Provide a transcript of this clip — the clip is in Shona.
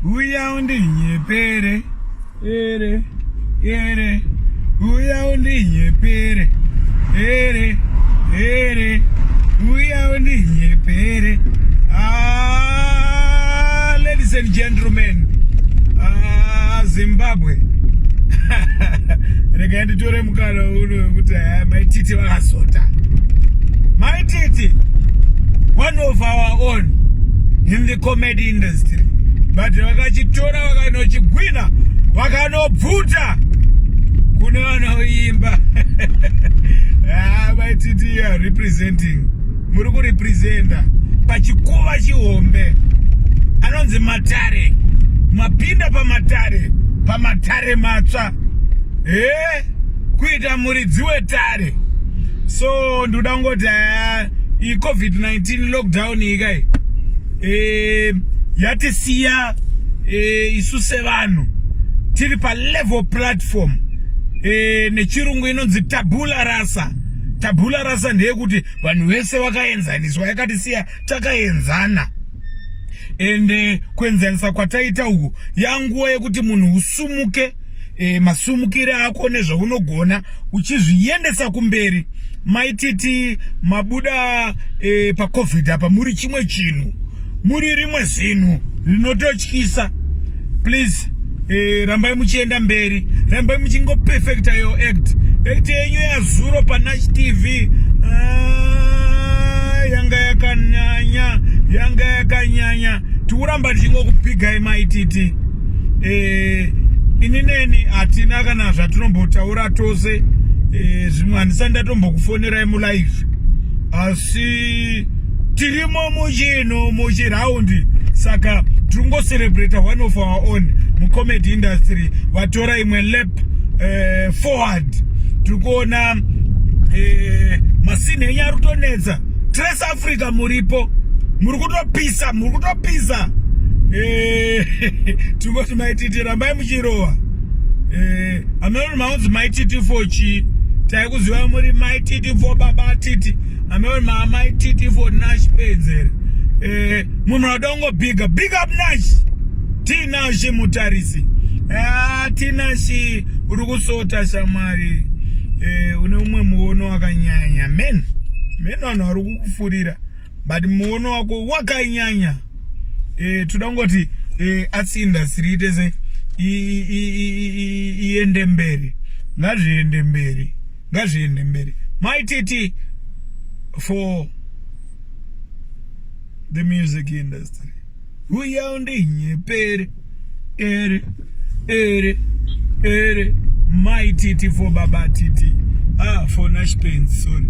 uya undinyepere ere ere uya undinyepere ere ere uya undinyepere. Ladies and gentlemen, Zimbabwe. Rega nditore mukana uno kuti maititi vakasota. Maititi, one of our own in the comedy industry. But vakachitora vakanochigwina vakanobvuta kune vanoimba. Maititi are representing, muri kurepresenta pachikuva chihombe anonzi Matare. Mapinda pamatare matsva kuita muridzi wetare. So ndoda ngoti COVID-19 lockdown ikai yatisiya isu sevanhu tiri pa level platform nechirungu inonzi tabula rasa. Tabula rasa ndeyekuti vanhu vese vakaenzaniswa, yakatisiya takaenzana. Ende kuenzanisa kwataita uku yanguva yekuti munhu usumuke masumukire ako nezvaunogona uchizviendesa kumberi. Maititi mabuda paCovid apa muri chimwe chinhu, muri rimwe zinhu rinototyisa. Please rambai muchienda mberi, rambai muchingo perfecta your act yenyu yazuro paNash TV. Yanga yakanyanya tikuramba tichingo kupigai Maititi. Inineni hatina kana zvatinombotaura tose, zvimwe handisati ndatombokufonerai mulive, asi tirimo muchiraundi. Saka tirongocelebrata one of our own mucomedy industry vatora imwe lap forward. Tirikuona masini enyu arutonetsa. Trace Africa muripo, muri kutopisa. Tingoti Maititi rambai muchirowa. Ameno maunzi Maititi 4 chi taikuziva muri Maititi 4 baba titi. Ameno Maititi 4 Nash pedzere. Munhu wadongo big up Nash. Tinash mutarisi. Tinash uri kusota shamwari. Une umwe muono wakanyanya. Men vanhu vari kukufurira, but muono wako wakanyanya. Toda ngoti arts industry itese iende mberi, ngazviende mberi. Maititi for the music industry. Uya undinyepere ere Maititi for baba titi. For Nash Pains, sorry.